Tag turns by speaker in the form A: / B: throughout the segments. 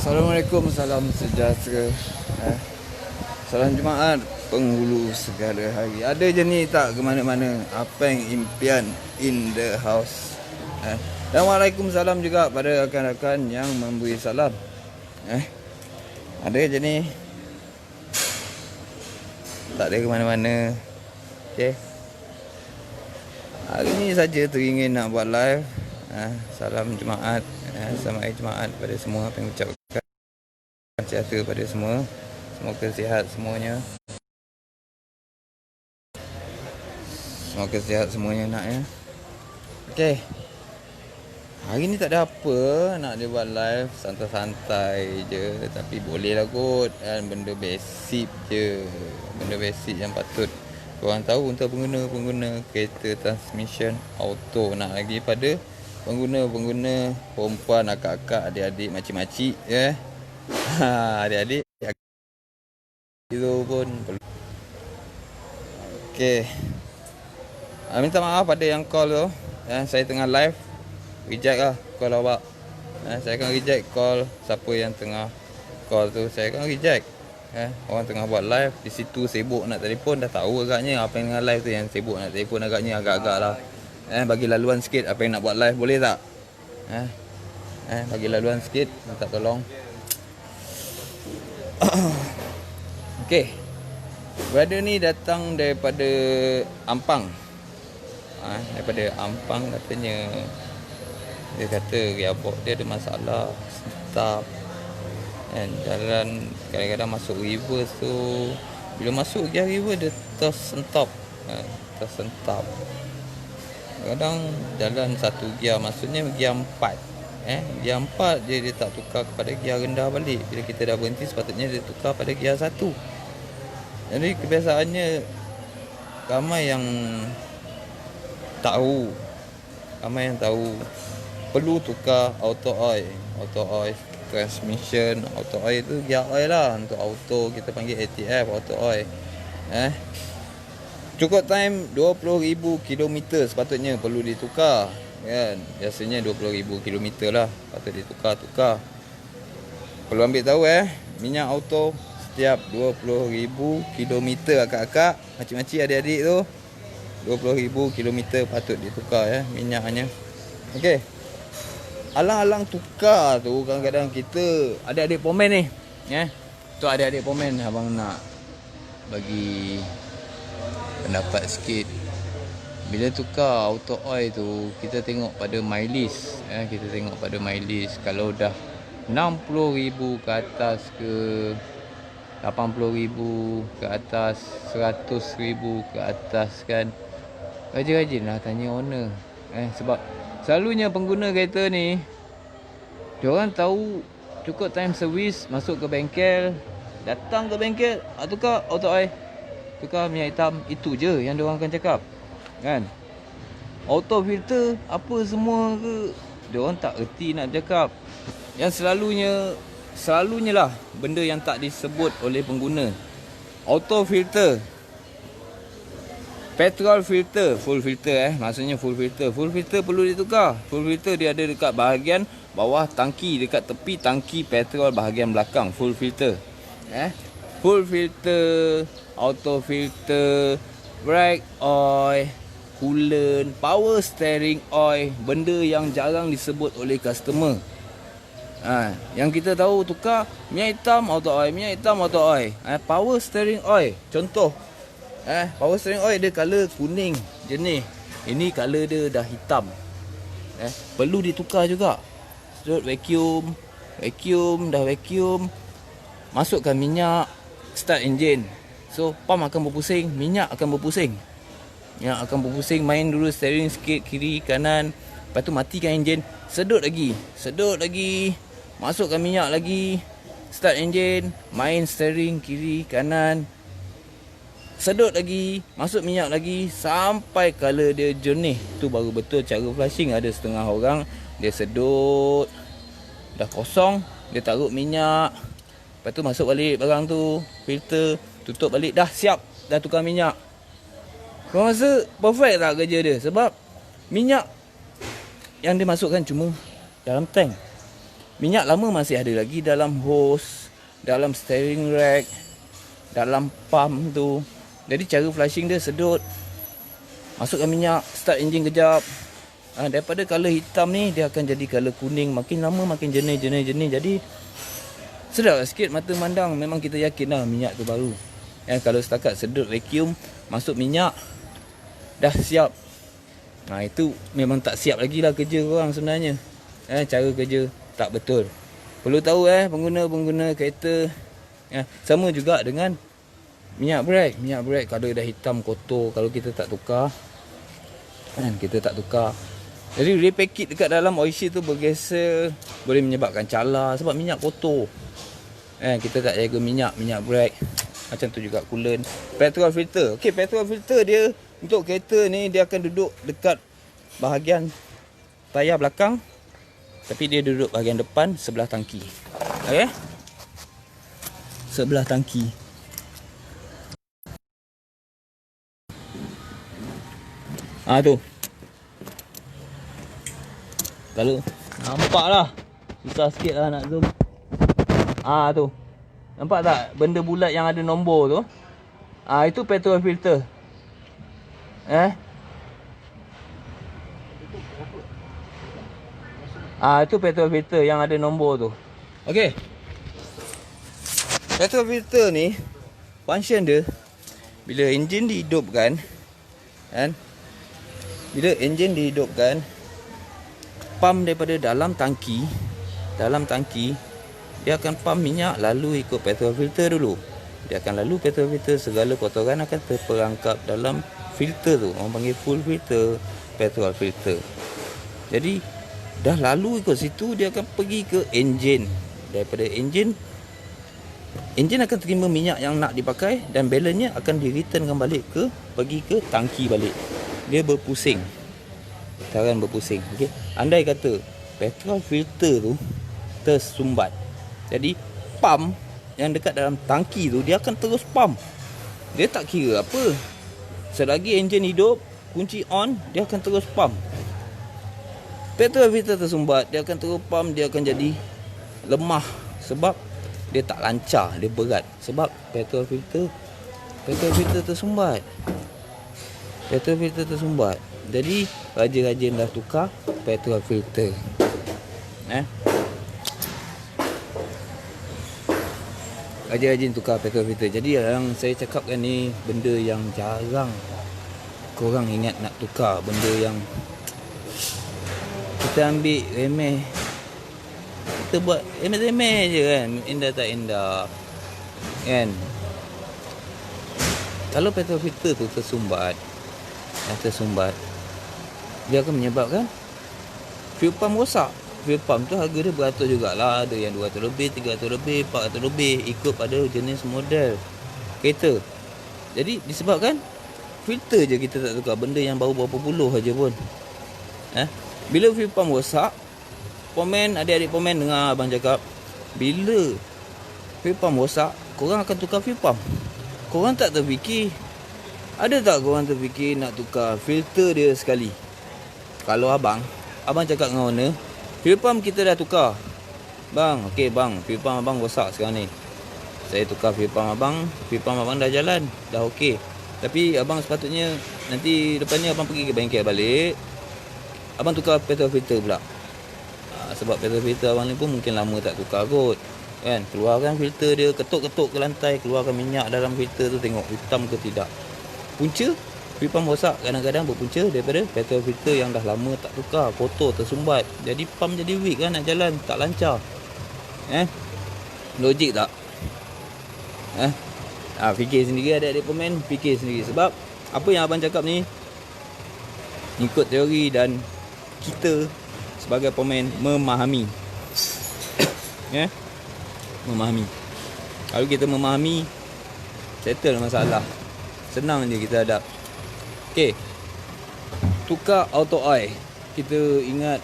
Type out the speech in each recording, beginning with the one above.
A: Assalamualaikum, salam sejahtera, salam Jumaat penghulu segala hari. Ada je ni tak ke mana-mana, Apeng impian in the house. Dan waalaikumsalam juga pada rakan-rakan yang memberi salam. Ada je ni, tak ada ke mana-mana. Okay, hari ni saja teringin nak buat live. Salam Jumaat, selamat hari Jumaat pada semua. Apa yang ucapkan sejahtera pada semua, semoga sihat semuanya, semoga sihat semuanya nak ya. Okay, hari ni tak ada apa nak dia buat live, santai-santai je, tapi boleh lah kot kan. Benda basic je, benda basic yang patut korang tahu untuk pengguna-pengguna kereta transmission auto. Nak lagi pada pengguna-pengguna perempuan, akak-akak, adik-adik, makcik-makcik ya. Adik-adik itu pun perlu. Okay, minta maaf pada yang call tu. Saya tengah live, reject lah call awak. Saya akan reject call siapa yang tengah call tu. Saya akan reject. Orang tengah buat live, di situ sibuk nak telefon. Dah tahu agaknya apa yang tengah live tu, yang sibuk nak telefon agaknya agak-agak lah. Bagi laluan sikit apa yang nak buat live, boleh tak? Bagi laluan sikit, minta tolong. Okay, brother ni datang daripada Ampang. Daripada Ampang katanya. Dia kata gearbox dia ada masalah, stop. And jalan kadang-kadang masuk reverse tu, bila masuk gear reverse dia tersentap. Tersentap. Kadang jalan satu gear, maksudnya gear 4. Gear 4 dia tak tukar kepada gear rendah balik. Bila kita dah berhenti sepatutnya dia tukar pada gear 1. Jadi kebiasaannya ramai yang tahu, perlu tukar auto oil. Auto oil transmission, auto oil tu gear oil lah. Untuk auto kita panggil ATF, auto oil. Cukup time 20,000 km sepatutnya perlu ditukar kan. Biasanya 20,000 km lah patut ditukar. Perlu ambil tahu minyak auto setiap 20,000 km akak-akak, makcik-makcik, adik-adik tu 20,000 km patut ditukar minyaknya. Okey, alang-alang tukar tu kadang-kadang kita adik-adik pomen ni tu adik-adik pomen, abang nak bagi pendapat sikit. Bila tukar auto oil tu, kita tengok pada mileage. Kita tengok pada mileage. Kalau dah 60,000 ke atas ke 80,000 ke atas, 100,000 ke atas kan, rajin-rajinlah tanya owner. Sebab selalunya pengguna kereta ni, diorang tahu cukup time service, masuk ke bengkel, datang ke bengkel, tukar auto oil, tukar minyak hitam. Itu je yang diorang akan cakap kan. Auto filter apa semua ke, diorang tak erti nak cakap. Yang selalunya lah benda yang tak disebut oleh pengguna. Auto filter, petrol filter, full filter maksudnya full filter. Full filter perlu ditukar. Full filter dia ada dekat bahagian bawah tangki, dekat tepi tangki petrol bahagian belakang. Full filter. Full filter, auto filter, brake oil, coolant, power steering oil, benda yang jarang disebut oleh customer. Yang kita tahu tukar minyak hitam auto oil, minyak hitam auto oil. Power steering oil, contoh power steering oil dia color kuning jernih, ini color dia dah hitam. Perlu ditukar juga. Sedot vacuum, dah vacuum, masukkan minyak, start engine. So pump akan berpusing, minyak akan berpusing. yang akan berpusing. Main dulu steering sikit kiri kanan, lepas tu matikan enjin, sedut lagi, masukkan minyak lagi, start enjin, main steering kiri kanan, sedut lagi, masuk minyak lagi sampai color dia jernih. Tu baru betul cara flushing. Ada setengah orang dia sedut dah kosong, dia taruh minyak, lepas tu masuk balik barang tu, filter, tutup balik, dah siap, dah tukar minyak. Korang rasa perfect tak kerja dia? Sebab minyak yang dia masukkan cuma dalam tank. Minyak lama masih ada lagi dalam hose, dalam steering rack, dalam pump tu. Jadi cara flushing dia sedut, masukkan minyak, start enjin kejap. Daripada color hitam ni dia akan jadi color kuning, makin lama makin jernih. Jadi sedap sikit mata mandang. Memang kita yakin lah minyak tu baru. Kalau setakat sedut vacuum, masuk minyak, dah siap. Itu memang tak siap lagi lah kerja korang sebenarnya. Cara kerja tak betul. Perlu tahu pengguna kereta. Sama juga dengan minyak brake kalau dah hitam kotor, kalau kita tak tukar, jadi repair kit dekat dalam oil seal tu bergeser, boleh menyebabkan cala sebab minyak kotor. Kita tak jaga minyak brake. Macam tu juga coolant, petrol filter. Okey, petrol filter dia untuk kereta ni dia akan duduk dekat bahagian tayar belakang, tapi dia duduk bahagian depan sebelah tangki. Okey, sebelah tangki. Tu kalau nampak lah, susah sikit lah nak zoom. Tu nampak tak benda bulat yang ada nombor tu? Itu petrol filter. Itu petrol filter yang ada nombor tu. Okey, petrol filter ni function dia bila enjin dihidupkan, pump daripada dalam tangki, dia akan pump minyak lalu ikut petrol filter dulu. Dia akan lalu petrol filter, segala kotoran akan terperangkap dalam filter tu. Orang panggil full filter, petrol filter. Jadi dah lalu ikut situ, dia akan pergi ke enjin. Daripada enjin akan terima minyak yang nak dipakai dan balance-nya akan di-returnkan balik pergi ke tangki balik. Dia berpusing. Putaran berpusing. Okey. Andai kata petrol filter tu tersumbat, jadi pump yang dekat dalam tangki tu dia akan terus pump. Dia tak kira apa. Selagi enjin hidup, kunci on, dia akan terus pump. Petrol filter tersumbat, dia akan terus pump, dia akan jadi lemah sebab dia tak lancar, dia berat sebab petrol filter tersumbat. Jadi rajin-rajinlah tukar petrol filter. Rajin-rajin tukar petrol filter. Jadi yang saya cakapkan ni benda yang jarang korang ingat nak tukar. Benda yang kita ambil remeh, kita buat remeh-remeh je kan, indah tak indah kan. Kalau petrol filter tu tersumbat, dia akan menyebabkan fuel pump rosak. Fuel pump tu harga dia beratus jugalah. Ada yang 200 lebih, 300 lebih, 400 lebih, ikut pada jenis model kereta. Jadi disebabkan filter je kita tak tukar, benda yang baru berapa puluh aja pun. Bila fuel pump rosak, adik-adik pomen dengar abang cakap, bila fuel pump rosak, korang akan tukar fuel pump. Korang tak terfikir, ada tak korang terfikir nak tukar filter dia sekali? Kalau abang cakap dengan owner, fuel pump kita dah tukar. Bang, okey bang, fuel pump abang rosak sekarang ni. Saya tukar fuel pump abang dah jalan, dah okey. Tapi abang sepatutnya nanti depan ni abang pergi ke bengkel balik, abang tukar petrol filter pula. Sebab petrol filter abang ni pun mungkin lama tak tukar kot kan. Keluarkan filter dia, ketuk-ketuk ke lantai, keluarkan minyak dalam filter tu, tengok hitam ke tidak. Punca fuel pump rosak kadang-kadang berpunca daripada petrol filter yang dah lama tak tukar, kotor, tersumbat. Jadi pump jadi weak kan, nak jalan tak lancar. Logik tak? Fikir sendiri adik-adik pemen, fikir sendiri. Sebab apa yang abang cakap ni ikut teori dan kita sebagai pemain memahami. Ya, memahami. Kalau kita memahami, settle masalah. Senang je kita hadap. Okey. Tukar auto oil. Kita ingat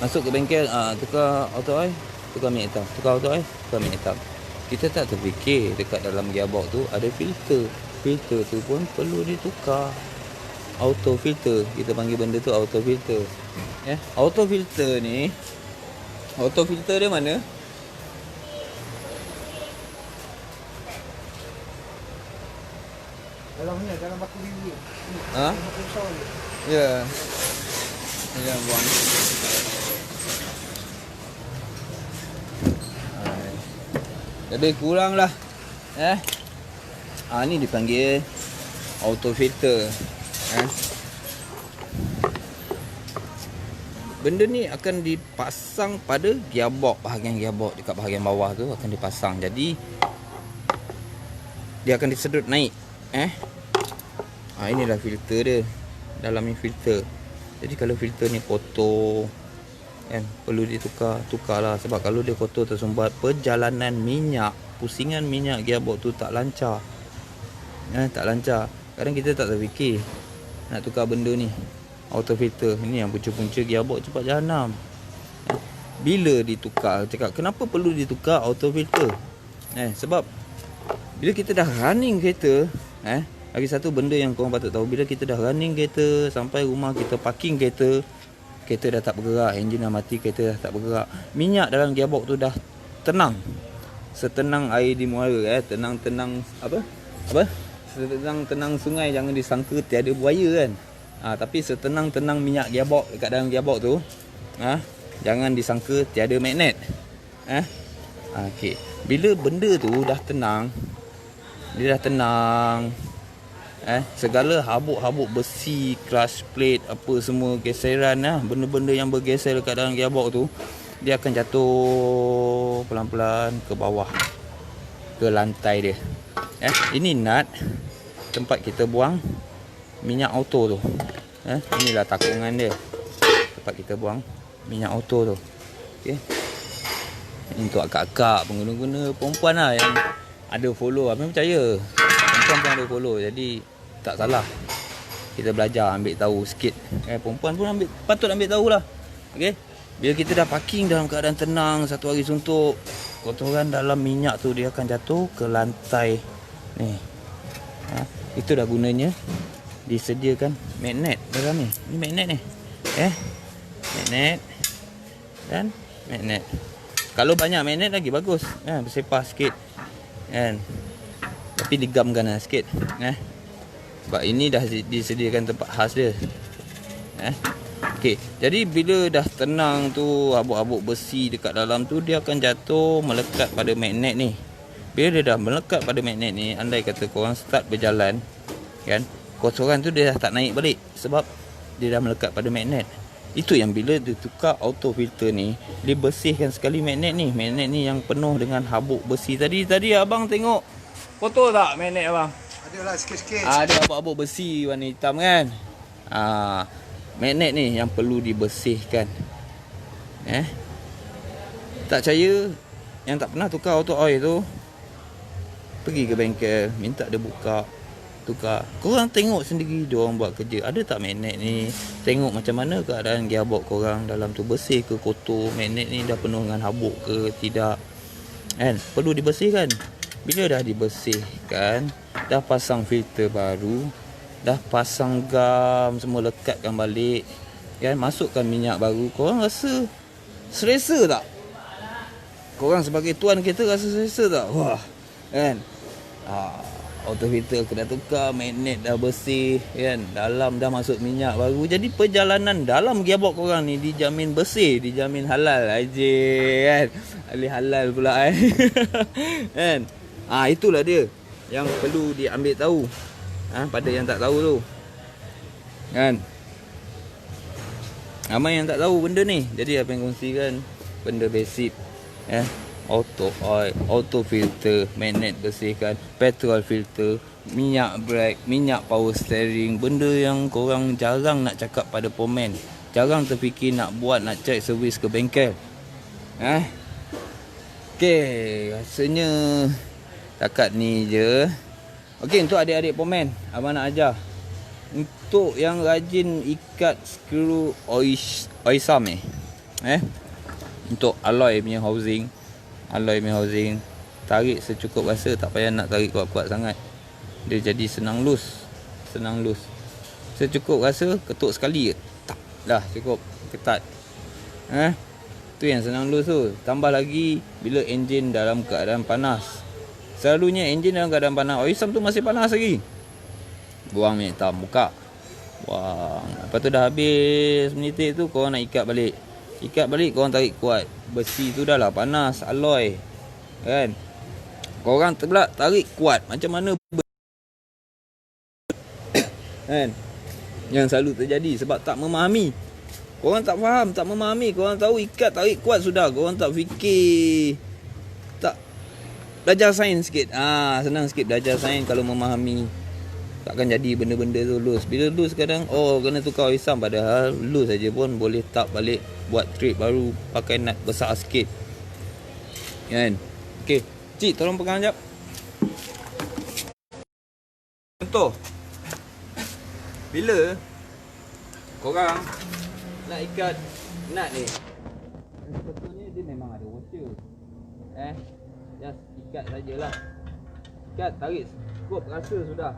A: masuk ke bengkel, tukar auto oil, tukar minyak hitam. Tukar auto oil, tukar minyak hitam. Kita tak terfikir dekat dalam gearbox tu ada filter. Filter tu pun perlu ditukar. Auto filter, kita panggil benda tu auto filter. Ya, auto filter ni, auto filter dia mana?
B: Dalam ni, dalam baku biru.
A: Ha?
B: Baku besar ni.
A: Ya. Jangan buang. Lebih kurang lah. Ni dipanggil auto filter. Benda ni akan dipasang pada gearbox, bahagian gearbox dekat bahagian bawah tu akan dipasang. Jadi dia akan disedut naik. Inilah filter dia. Dalam ni filter. Jadi kalau filter ni kotor, kan, perlu tukarlah. Sebab kalau dia kotor tersumbat, perjalanan minyak, pusingan minyak gearbox tu tak lancar. Tak lancar. Kadang kita tak terfikir nak tukar benda ni. Auto filter ni yang punca-punca gearbox cepat jahanam. Bila ditukar, cakap kenapa perlu ditukar auto filter? Sebab bila kita dah running kereta, lagi satu benda yang korang patut tahu, bila kita dah running kereta sampai rumah, kita parking kereta, kereta dah tak bergerak, enjin dah mati, kereta dah tak bergerak, minyak dalam gearbox tu dah tenang. Setenang air di muara, tenang-tenang apa? Setenang-tenang sungai, jangan disangka tiada buaya kan. Tapi setenang-tenang minyak gearbox dekat dalam gearbox tu, jangan disangka tiada magnet. Okey. Bila benda tu dah tenang, dia dah tenang, segala habuk-habuk besi, clutch plate, apa semua geseran, benda-benda yang bergeser dekat dalam gearbox tu, dia akan jatuh pelan-pelan ke bawah, ke lantai dia. Ini nut tempat kita buang minyak auto tu. Inilah takungan dia, tempat kita buang minyak auto tu. Okey. Ini untuk akak-akak pengguna-guna perempuan lah yang ada follow. Abang percaya perempuan pun ada follow, jadi tak salah kita belajar ambil tahu sikit. Perempuan pun patut ambil tahulah. Okey. Bila kita dah parking dalam keadaan tenang, satu hari suntuk, kotoran dalam minyak tu dia akan jatuh ke lantai ni. Itu dah gunanya disediakan magnet dalam ni. Ni magnet ni. Magnet dan magnet. Kalau banyak magnet lagi bagus. Bersepah sikit. Tapi digamkan lah sikit. Sebab ini dah disediakan tempat khas dia. Okey, jadi bila dah tenang tu, habuk-habuk besi dekat dalam tu, dia akan jatuh melekat pada magnet ni. Bila dia dah melekat pada magnet ni, andai kata korang start berjalan, kan, kotoran tu dia dah tak naik balik sebab dia dah melekat pada magnet. Itu yang bila ditukar auto filter ni, dia bersihkan sekali magnet ni. Magnet ni yang penuh dengan habuk besi. Tadi abang tengok kotor tak magnet abang?
B: Adalah sikit-sikit.
A: Ada habuk-habuk besi warna hitam kan. Magnet ni yang perlu dibersihkan. Tak percaya, yang tak pernah tukar auto oil tu, pergi ke bengkel, minta dia buka, tukar. Korang tengok sendiri dia orang buat kerja. Ada tak magnet ni? Tengok macam mana keadaan gearbox korang dalam tu, bersih ke kotor, magnet ni dah penuh dengan habuk ke tidak. Perlu dibersihkan. Bila dah dibersihkan, dah pasang filter baru, dah pasang gam, semua lekatkan balik, kan, masukkan minyak baru, korang rasa selesa tak? Korang sebagai tuan kereta rasa selesa tak? Wah, kan? Auto filter kena tukar, magnet dah bersih, kan, dalam dah masuk minyak baru. Jadi perjalanan dalam gearbox korang ni dijamin bersih, dijamin halal aja, kan? Alih halal pula, kan? Itulah dia yang perlu diambil tahu, pada yang tak tahu tu, kan. Ramai yang tak tahu benda ni. Jadi apa yang kongsikan benda basic, auto oil, auto filter, magnet bersihkan, petrol filter, minyak brake, minyak power steering. Benda yang korang jarang nak cakap pada komen, jarang terfikir nak buat, nak check servis ke bengkel. Okey, rasanya takat ni je. Okey, untuk adik-adik pomen, abang nak ajar. Untuk yang rajin ikat skru oisam untuk alloy punya housing, tarik secukup rasa, tak payah nak tarik kuat-kuat sangat. Dia jadi senang loose. Secukup rasa, ketuk sekali je. Tak, dah cukup, ketat. Tu yang senang loose tu. Tambah lagi bila enjin dalam keadaan panas. Selalunya enjin dalam keadaan panas, oisam tu masih panas lagi. Buang minyak hitam, buka. Buang. Lepas tu dah habis menitik tu, korang nak ikat balik. Korang tarik kuat. Besi tu dah lah panas, alloy. Kan? Korang tergelak tarik kuat. Macam mana kan? Yang selalu terjadi sebab tak memahami. Korang tak faham, tak memahami. Korang tahu ikat, tarik kuat sudah. Korang tak fikir. Tak. Belajar sains sikit. Senang sikit belajar sains kalau memahami. Takkan jadi benda-benda tu loose. Bila loose kadang, kena tukar oisam. Padahal loose saja pun boleh tap balik. Buat trip baru. Pakai nut besar sikit. Kan? Okey. Cik, tolong pegang sekejap. Contoh. Bila korang nak ikat nut ni, sebetulnya dia memang ada washer. Just ikat sajalah. Ikat, tarik, cukup rasa sudah.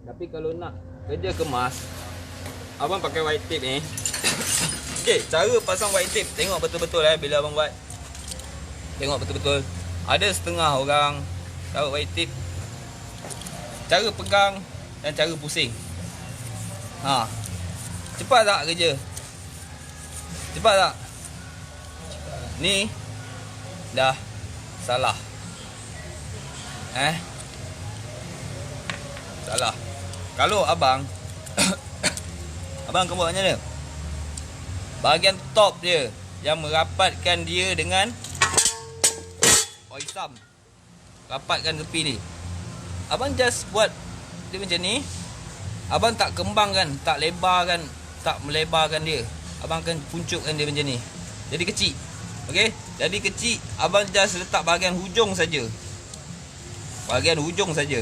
A: Tapi kalau nak kerja kemas, abang pakai white tape ni. Okey, cara pasang white tape, tengok betul-betul bila abang buat. Tengok betul-betul. Ada setengah orang taruh white tape, cara pegang dan cara pusing. Cepat tak kerja? Cepat tak? Ni dah salah. Salah. Kalau abang abang akan buat macam mana? Bahagian top dia yang merapatkan dia dengan oisam. Rapatkan tepi ni. Abang just buat dia macam ni. Abang tak kembangkan, tak lebarkan, tak melebarkan dia. Abang akan puncukkan dia macam ni. Jadi kecil. Okey? Jadi kecil, abang just letak bahagian hujung saja. Bahagian hujung saja.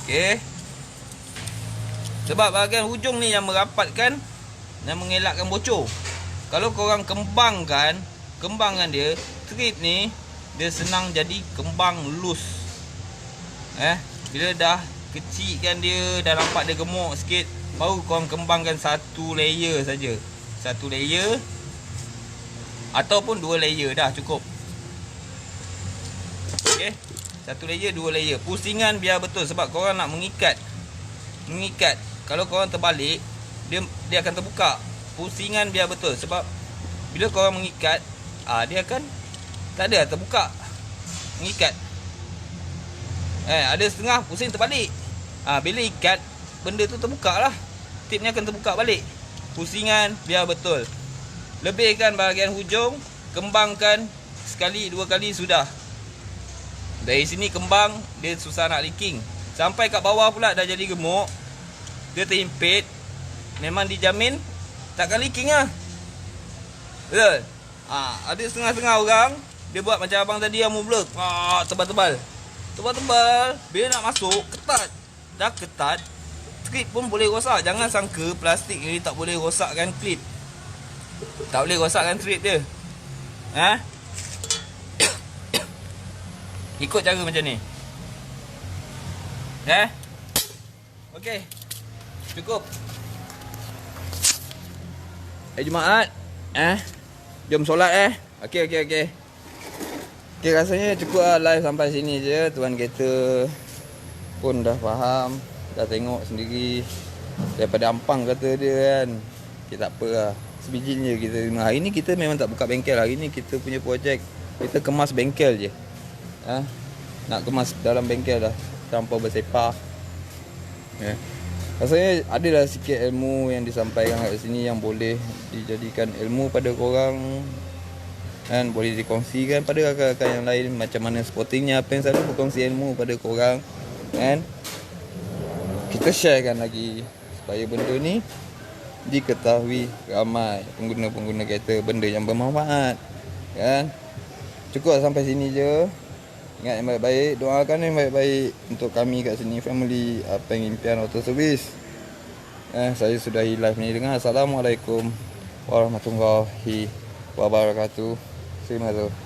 A: Okey. Sebab bahagian hujung ni yang merapatkan, yang mengelakkan bocor. Kalau korang kembangkan dia, strip ni dia senang jadi kembang loose. Bila dah kecilkan dia, dah nampak dia gemuk sikit, baru korang kembangkan satu layer saja. Satu layer ataupun dua layer dah cukup. Okey. Satu layer, dua layer. Pusingan biar betul sebab korang nak mengikat. Kalau korang terbalik, dia akan terbuka. Pusingan biar betul sebab bila korang mengikat, dia akan tak ada terbuka. Mengikat. Ada setengah pusing terbalik. Bila ikat, benda tu terbuka lah. Tip ni akan terbuka balik. Pusingan biar betul. Lebihkan bahagian hujung, kembangkan sekali, dua kali sudah. Dari sini kembang, dia susah nak leaking. Sampai kat bawah pula dah jadi gemuk, dia terhimpit, memang dijamin takkan leaking lah. Betul? Ada setengah-setengah orang, dia buat macam abang tadi yang mula tebal-tebal. Bila nak masuk, ketat. Dah ketat, klip pun boleh rosak. Jangan sangka plastik ni tak boleh rosakkan klip. Tak boleh rosakkan klip dia. Ikut cara macam ni. Okey. Cukup. Jumaat. Jom solat Okey. Okay, rasanya cukup lah live sampai sini je. Tuan kereta pun dah faham, dah tengok sendiri. Daripada ampang kata dia kan. Okay, tak apa lah. Sebijin je kita. Hari ni kita memang tak buka bengkel. Hari ni kita punya projek, kita kemas bengkel je. Nak kemas dalam bengkel dah. Tanpa bersepah. Rasanya adalah sikit ilmu yang disampaikan kat sini yang boleh dijadikan ilmu pada korang, kan, boleh dikongsikan pada rakan-rakan yang lain. Macam mana sportingnya, apa yang selalu berkongsi ilmu pada korang, kan. Kita sharekan lagi supaya benda ni diketahui ramai pengguna-pengguna kereta, benda yang bermanfaat, kan. Cukup sampai sini je. Ingat yang baik-baik, doakan yang baik-baik untuk kami kat sini, family Apeng Impian Auto Service. Saya sudahi live ni dengan Assalamualaikum warahmatullahi wabarakatuh. Terima kasih.